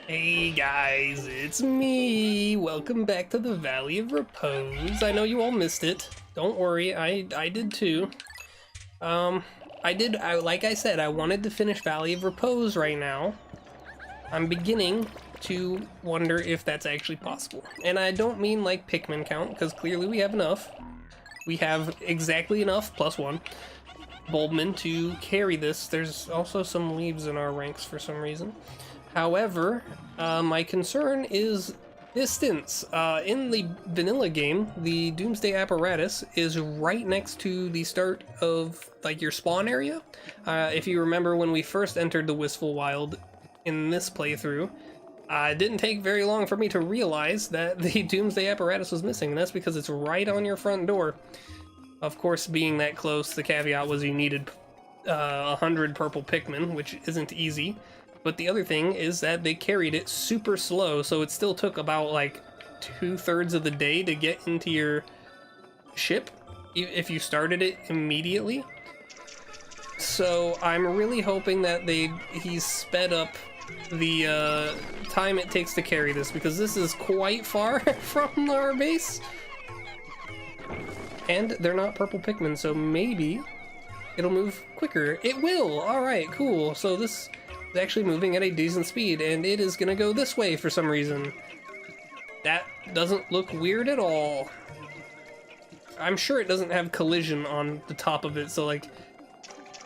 Hey guys, it's me! Welcome back to the Valley of Repose. I know you all missed it. Don't worry, I did too. Like I said, I wanted to finish Valley of Repose right now. I'm beginning to wonder if that's actually possible. And I don't mean like Pikmin count, because clearly we have enough. We have exactly enough, plus one, Bulbmin to carry this. There's also some leaves in our ranks for some reason. However, my concern is distance. In the vanilla game, the Doomsday Apparatus is right next to the start of like your spawn area. If you remember when we first entered the Wistful Wild in this playthrough, it didn't take very long for me to realize that the Doomsday Apparatus was missing, and that's because it's right on your front door. Of course, being that close, the caveat was you needed 100 purple Pikmin, which isn't easy. But the other thing is that they carried it super slow, so it still took about like 2/3 of the day to get into your ship if you started it immediately. So I'm really hoping that he's sped up the time it takes to carry this, because this is quite far from our base. And they're not purple Pikmin, so maybe it'll move quicker. It will! Alright, cool. So this is actually moving at a decent speed, and it is gonna go this way for some reason. That doesn't look weird at all. I'm sure it doesn't have collision on the top of it, so like...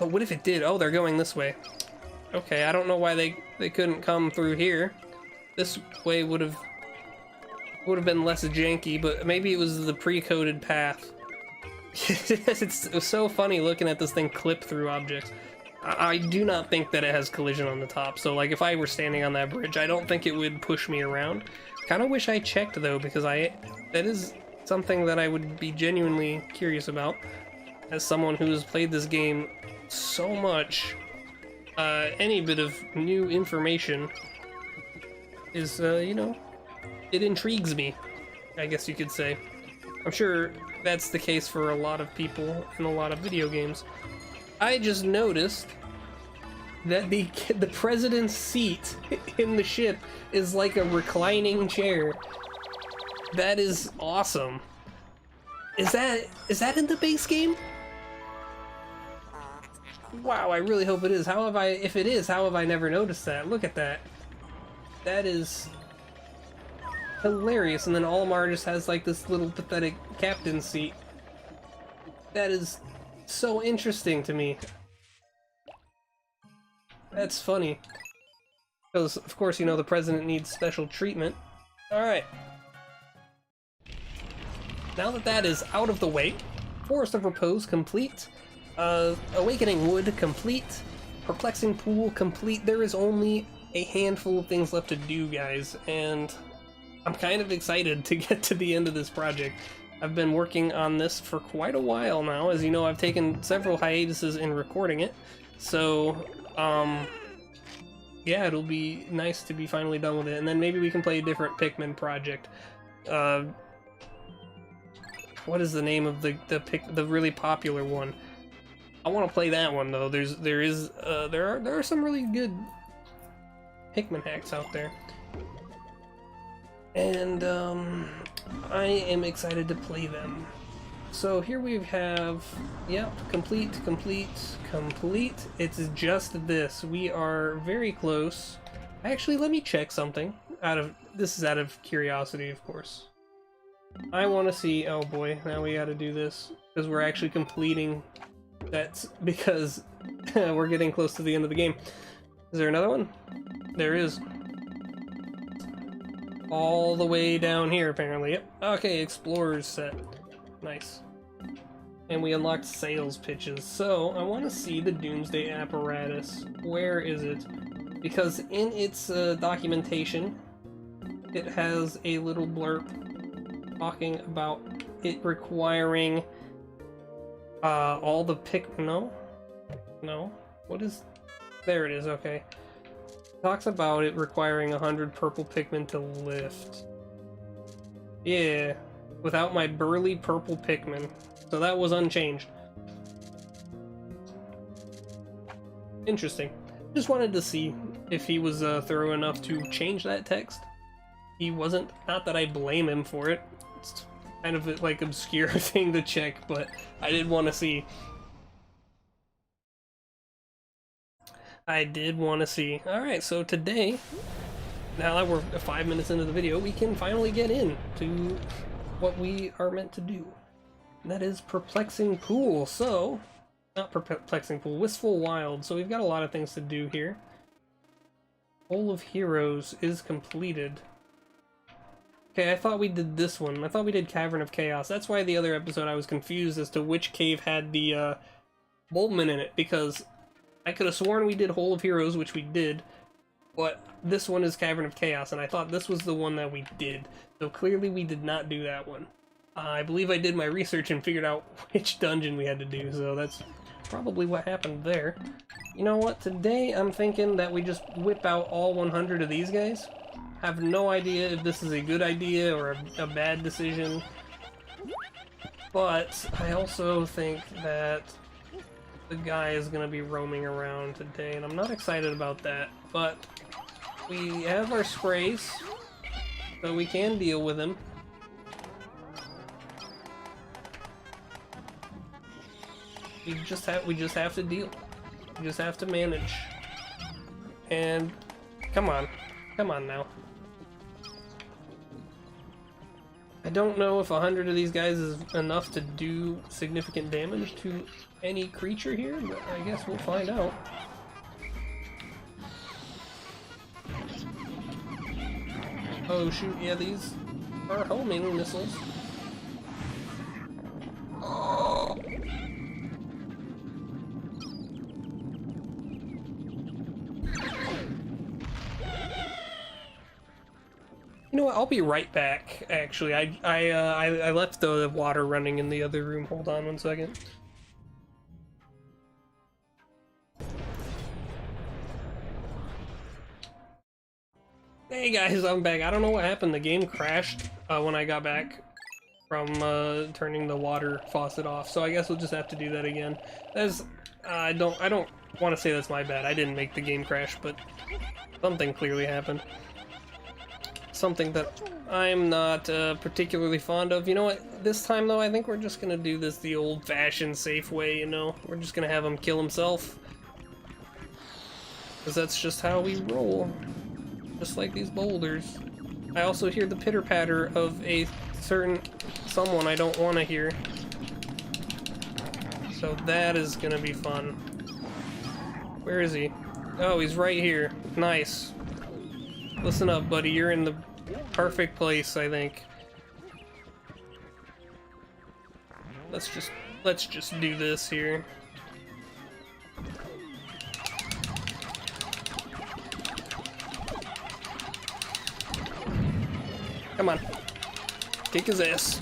But what if it did? Oh, they're going this way. Okay, I don't know why they couldn't come through here. This way would have been less janky, but maybe it was the pre-coded path. It's so funny looking at this thing clip through objects. I do not think that it has collision on the top, so like if I were standing on that bridge, I don't think it would push me around. Kind of wish I checked though, because that is something that I would be genuinely curious about as someone who has played this game so much. Any bit of new information is, you know, it intrigues me, I guess you could say. I'm sure that's the case for a lot of people in a lot of video games. I just noticed that the president's seat in the ship is like a reclining chair. That is awesome. Is that in the base game? Wow, I really hope it is. If it is, how have I never noticed that? Look at that. That is hilarious. And then Olimar just has like this little pathetic captain's seat. That is so interesting to me. That's funny. Because, of course, you know, the president needs special treatment. Alright. Now that that is out of the way, Forest of Repose complete. Awakening Wood complete. Perplexing Pool complete. There is only a handful of things left to do, guys, and I'm kind of excited to get to the end of this project. I've been working on this for quite a while now. As you know, I've taken several hiatuses in recording it. So, yeah, it'll be nice to be finally done with it. And then maybe we can play a different Pikmin project. What is the name of the really popular one? I want to play that one though. There are some really good Pikmin hacks out there. And I am excited to play them. So here we have, yep, complete. It's just this. We are very close. Actually, let me check something. This is out of curiosity, of course. I want to see. Oh boy, now we got to do this because we're actually completing. That's because we're getting close to the end of the game. Is there another one? There is. All the way down here, apparently. Yep. Okay, Explorer's set. Nice. And we unlocked sales pitches. So, I want to see the Doomsday Apparatus. Where is it? Because in its documentation, it has a little blurb talking about it requiring all the No? What is... There it is, okay. Talks about it requiring 100 purple Pikmin to lift. Yeah, without my burly purple Pikmin. So that was unchanged. Interesting. Just wanted to see if he was thorough enough to change that text. He wasn't. Not that I blame him for it. It's kind of like obscure thing to check, but I did want to see. I did want to see. Alright, so today, now that we're 5 minutes into the video, we can finally get into what we are meant to do. And that is Perplexing Pool. So, not Perplexing Pool, Wistful Wild. So we've got a lot of things to do here. Bowl of Heroes is completed. Okay, I thought we did this one. I thought we did Cavern of Chaos. That's why the other episode I was confused as to which cave had the Bulbmin in it, because I could have sworn we did Hole of Heroes, which we did, but this one is Cavern of Chaos, and I thought this was the one that we did. So clearly we did not do that one. I believe I did my research and figured out which dungeon we had to do, so that's probably what happened there. You know what, today I'm thinking that we just whip out all 100 of these guys. I have no idea if this is a good idea or a bad decision, but I also think that the guy is going to be roaming around today, and I'm not excited about that, but we have our sprays, so we can deal with him. We just have to deal. We just have to manage. And come on now. I don't know if 100 of these guys is enough to do significant damage to any creature here, but I guess we'll find out. Oh shoot, yeah, these are homing missiles. Oh. You know what? I'll be right back. Actually, I left the water running in the other room. Hold on 1 second. Hey guys, I'm back. I don't know what happened. The game crashed when I got back from turning the water faucet off. So I guess we'll just have to do that again. That's I don't want to say that's my bad. I didn't make the game crash, but something clearly happened. Something that I'm not particularly fond of. You know what? This time, though, I think we're just gonna do this the old-fashioned, safe way, you know? We're just gonna have him kill himself. Because that's just how we roll. Just like these boulders. I also hear the pitter-patter of a certain someone I don't want to hear. So that is gonna be fun. Where is he? Oh, he's right here. Nice. Listen up, buddy. You're in the perfect place, I think. Let's just do this here. Come on. Kick his ass.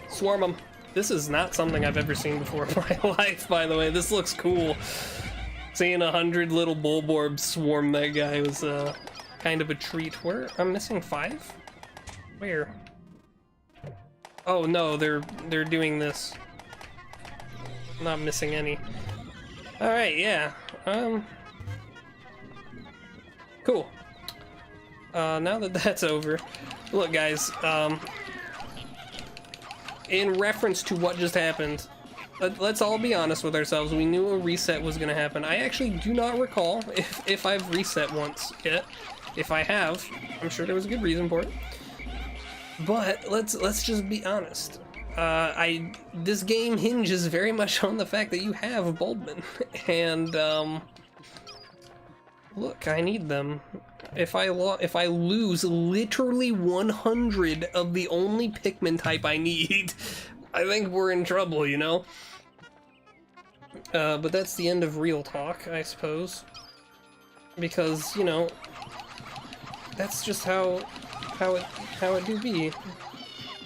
Swarm him. This is not something I've ever seen before in my life, by the way. This looks cool. Seeing 100 little bulborbs swarm that guy was kind of a treat. Where? I'm missing 5? Where? Oh no, they're doing this. I'm not missing any. Alright, yeah. Cool. Now that that's over, look guys, in reference to what just happened, let's all be honest with ourselves. We knew a reset was going to happen. I actually do not recall if I've reset once yet. If I have, I'm sure there was a good reason for it. But let's just be honest. This game hinges very much on the fact that you have Bulbmin, and look, I need them. If I lose literally 100 of the only Pikmin type I need, I think we're in trouble, you know? But that's the end of real talk, I suppose. Because, you know, that's just how it do be.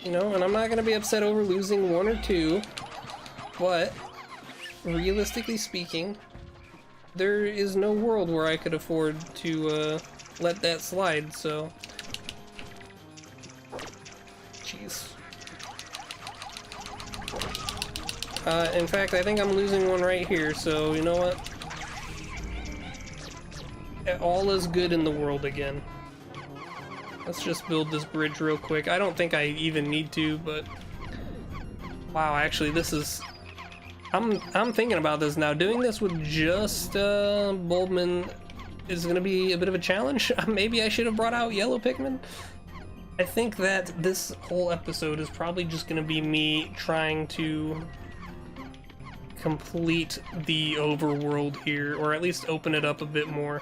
You know, and I'm not gonna be upset over losing 1 or 2, but realistically speaking, there is no world where I could afford to let that slide, so jeez. In fact, I think I'm losing one right here, so you know what? all is good in the world again. Let's just build this bridge real quick. I don't think I even need to, but wow, actually this is I'm thinking about this now. Doing this with just Bulbmin is gonna be a bit of a challenge. Maybe I should have brought out Yellow Pikmin. I think that this whole episode is probably just gonna be me trying to complete the overworld here, or at least open it up a bit more.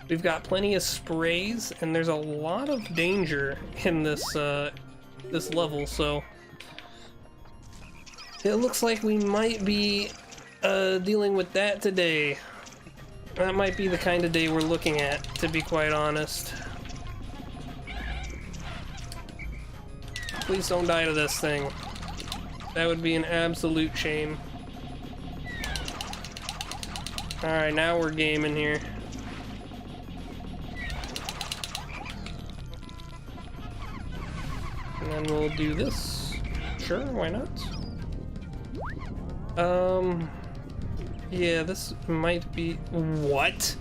We've got plenty of sprays, and there's a lot of danger in this this level, so it looks like we might be dealing with that today. That might be the kind of day we're looking at, to be quite honest. Please don't die to this thing. That would be an absolute shame. Alright, now we're gaming here. And then we'll do this. Sure, why not? Yeah, this might be... What?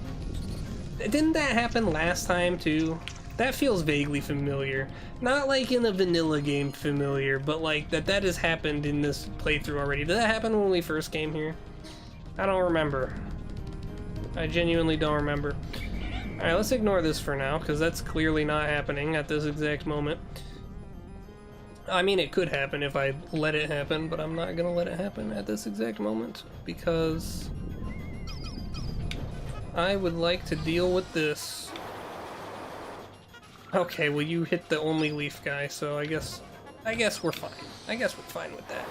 Didn't that happen last time, too? That feels vaguely familiar. Not like in a vanilla game familiar, but like that has happened in this playthrough already. Did that happen when we first came here? I don't remember. I genuinely don't remember. Alright, let's ignore this for now, because that's clearly not happening at this exact moment. I mean, it could happen if I let it happen, but I'm not gonna let it happen at this exact moment, because I would like to deal with this. Okay, well you hit the only leaf guy, so I guess we're fine. I guess we're fine with that.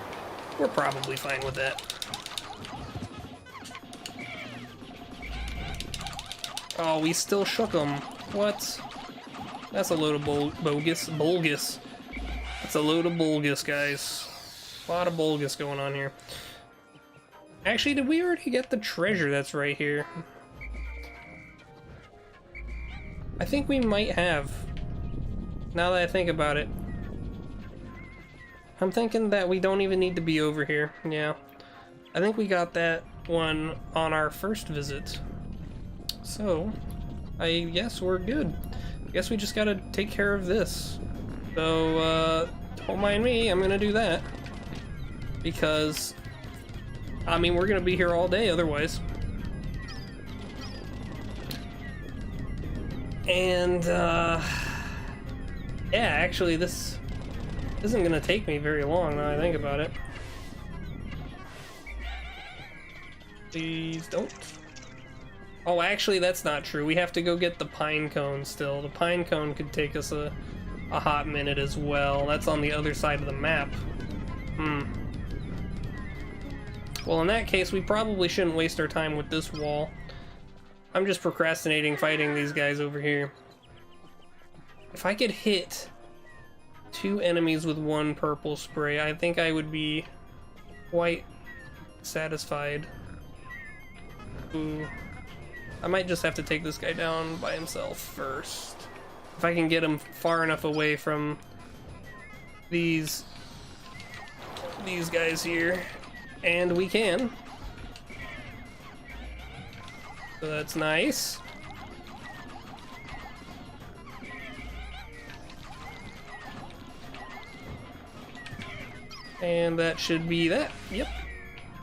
We're probably fine with that. Oh, we still shook him. What? That's a load of bogus. That's a load of bogus, guys. A lot of bogus going on here. Actually, did we already get the treasure that's right here? I think we might have. Now that I think about it. I'm thinking that we don't even need to be over here. Yeah. I think we got that one on our first visit. So, I guess we're good. I guess we just gotta take care of this. So, don't mind me, I'm gonna do that. Because, I mean, we're gonna be here all day otherwise. And, yeah, actually, this isn't gonna take me very long now I think about it. Please don't. Oh, actually, that's not true. We have to go get the pine cone still. The pine cone could take us a hot minute as well. That's on the other side of the map. Well, in that case, we probably shouldn't waste our time with this wall. I'm just procrastinating fighting these guys over here. If I could hit 2 enemies with 1 purple spray, I think I would be quite satisfied. Ooh. I might just have to take this guy down by himself first. If I can get him far enough away from these guys here. And we can. So that's nice. And that should be that. Yep.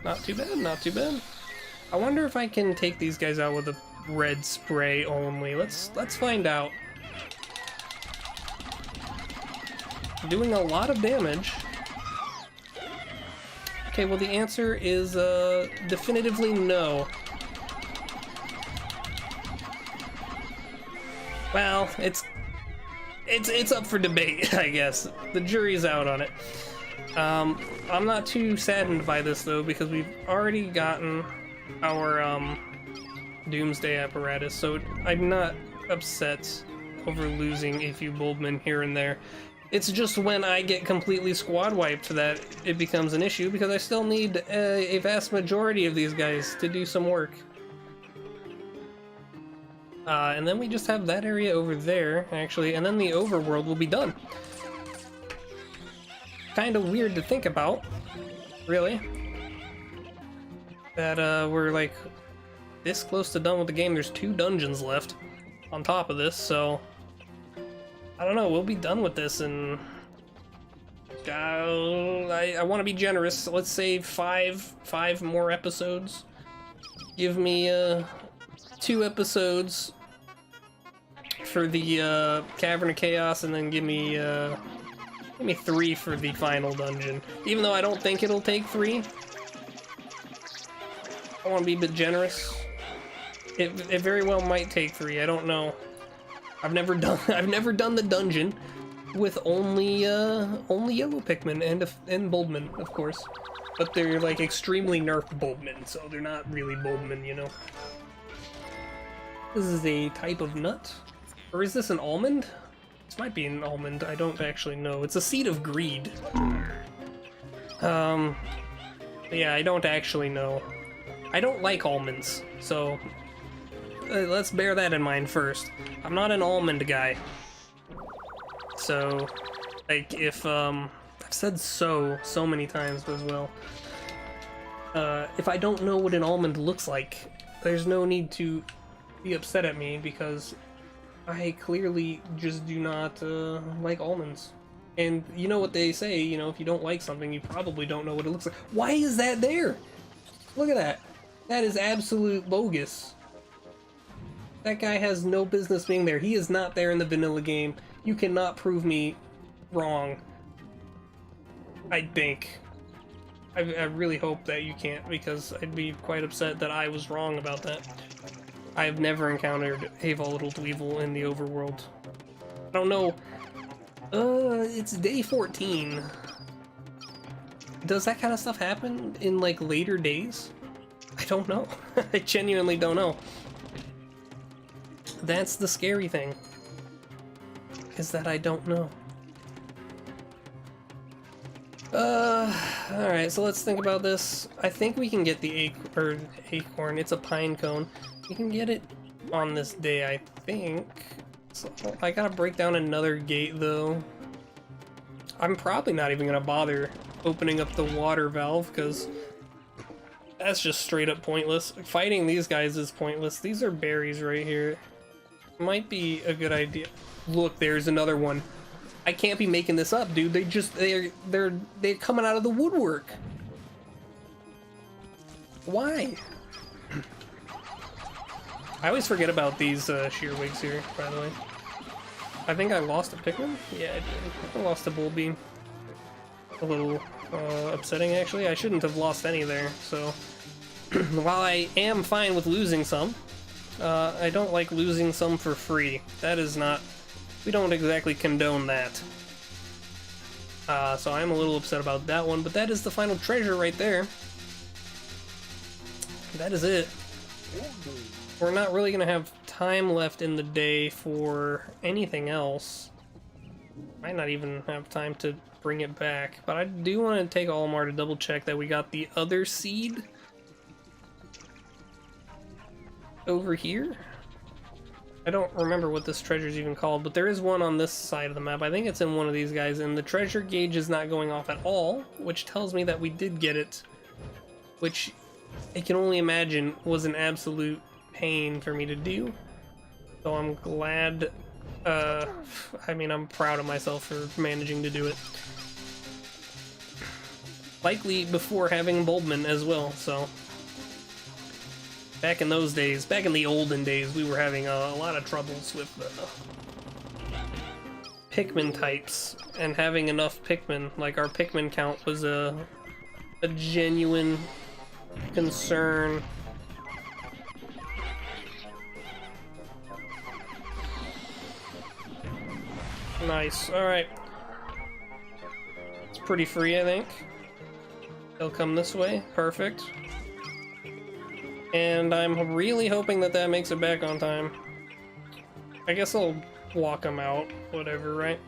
Not too bad, not too bad. I wonder if I can take these guys out with a red spray only. Let's find out. Doing a lot of damage. Okay, well the answer is definitively no. Well, it's up for debate, I guess. The jury's out on it. I'm not too saddened by this though, because we've already gotten our doomsday apparatus, so I'm not upset over losing a few Bulbmin here and there. It's just when I get completely squad wiped that it becomes an issue, because I still need a vast majority of these guys to do some work. And then we just have that area over there, actually, and then the overworld will be done. Kind of weird to think about, really. That we're like this close to done with the game. There's 2 dungeons left on top of this, so I don't know, we'll be done with this in I want to be generous, so let's say five more episodes. Give me 2 episodes for the Cavern of Chaos, and then give me 3 for the final dungeon. Even though I don't think it'll take 3, I want to be a bit generous. It very well might take 3. I don't know. I've never done the dungeon with only Yellow Pikmin and Bulbmin, of course. But they're like extremely nerfed Bulbmin, so they're not really Bulbmin, you know. This is a type of nut, or is this an almond? This might be an almond. I don't actually know. It's a seed of greed. Yeah, I don't actually know. I don't like almonds, so let's bear that in mind first. I'm not an almond guy. So, like, if, I've said so many times as well. If I don't know what an almond looks like, there's no need to be upset at me, because I clearly just do not, like almonds. And you know what they say, you know, if you don't like something, you probably don't know what it looks like. Why is that there? Look at that. That is absolute bogus. That guy has no business being there. He is not there in the vanilla game. You cannot prove me wrong. I think. I really hope that you can't, because I'd be quite upset that I was wrong about that. I've never encountered a volatile Dweevil in the overworld. I don't know. It's day 14. Does that kind of stuff happen in, like, later days? I don't know. I genuinely don't know. That's the scary thing, is that I don't know. Alright, so let's think about this. I think we can get the acorn. It's a pine cone. We can get it on this day, I think. So I gotta break down another gate, though. I'm probably not even gonna bother opening up the water valve, because that's just straight up pointless. Fighting these guys is pointless. These are berries right here. Might be a good idea. Look, there's another one. I can't be making this up, dude. They're coming out of the woodwork. Why? I always forget about these shearwigs here, by the way. I think I lost a Pikmin? Yeah, I did. I lost a Bulbbeam. A little upsetting, actually. I shouldn't have lost any there, so while I am fine with losing some, I don't like losing some for free. That is not... We don't exactly condone that. So I'm a little upset about that one, but that is the final treasure right there. That is it. We're not really going to have time left in the day for anything else. Might not even have time to bring it back, but I do want to take Olimar to double check that we got the other seed over here. I don't remember what this treasure is even called, but there is one on this side of the map. I think it's in one of these guys, and the treasure gauge is not going off at all, which tells me that we did get it, which I can only imagine was an absolute pain for me to do. So I'm glad, I mean, I'm proud of myself for managing to do it. Likely before having Bulbmin as well, so. Back in those days, back in the olden days, we were having a lot of troubles with Pikmin types, and having enough Pikmin. Like, our Pikmin count was a genuine concern. Nice, alright. It's pretty free, I think. They'll come this way, perfect. And I'm really hoping that that makes it back on time. I guess I'll walk them out, whatever, right?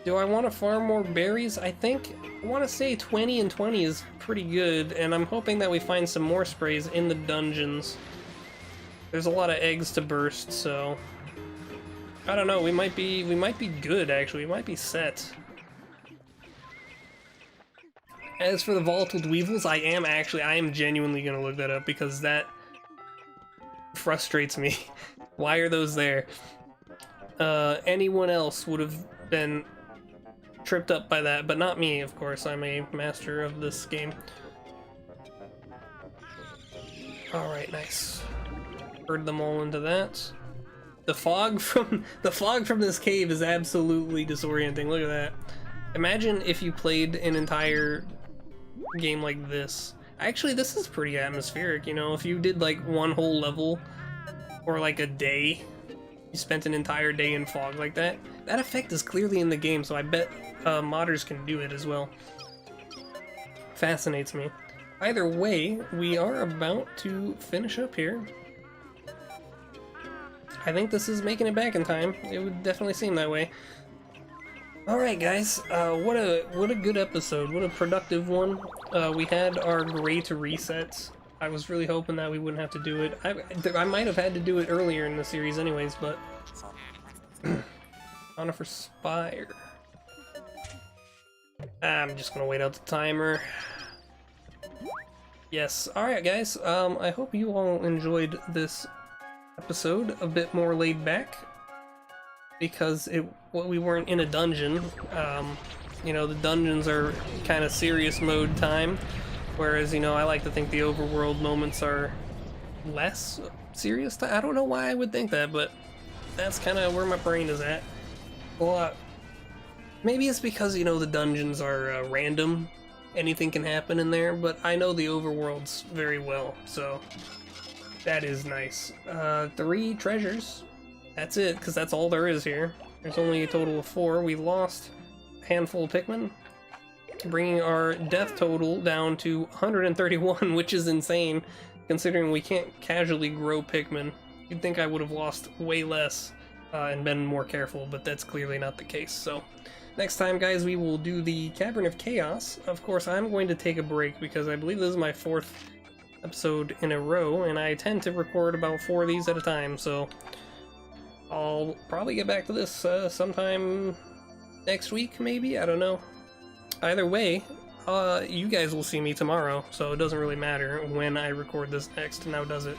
Do I want to farm more berries? I think, I want to say 20 and 20 is pretty good, and I'm hoping that we find some more sprays in the dungeons. There's a lot of eggs to burst, so I don't know, we might be good, actually. We might be set. As for the volatile Dweevils, I am genuinely gonna look that up, because that frustrates me. Why are those there? Anyone else would have been tripped up by that, but not me, of course. I'm a master of this game. Alright, nice. Herd them all into that. The fog from this cave is absolutely disorienting. Look at that. Imagine if you played an entire game like this. Actually, this is pretty atmospheric, you know, if you did like one whole level or like a day, you spent an entire day in fog like that. That effect is clearly in the game, so I bet modders can do it as well. Fascinates me. Either way, we are about to finish up here. I think this is making it back in time. It would definitely seem that way. Alright guys, what a good episode, what a productive one. We had our great resets. I was really hoping that we wouldn't have to do it. I might have had to do it earlier in the series anyways, but... Honor for Spire. I'm just gonna wait out the timer. Yes, alright guys, I hope you all enjoyed this episode, a bit more laid back. Because we weren't in a dungeon. You know, the dungeons are kind of serious mode time, whereas, you know, I like to think the overworld moments are less serious. I don't know why I would think that, but that's kind of where my brain is at. Well, maybe it's because, you know, the dungeons are random. Anything can happen in there, but I know the overworlds very well, so that is nice. 3 treasures. That's it, because that's all there is here. There's only a total of 4. We lost a handful of Pikmin, bringing our death total down to 131, which is insane, considering we can't casually grow Pikmin. You'd think I would have lost way less and been more careful, but that's clearly not the case. So, next time, guys, we will do the Cavern of Chaos. Of course, I'm going to take a break, because I believe this is my 4th episode in a row, and I tend to record about 4 of these at a time, so... I'll probably get back to this sometime next week, maybe? I don't know. Either way, you guys will see me tomorrow, so it doesn't really matter when I record this next, now does it?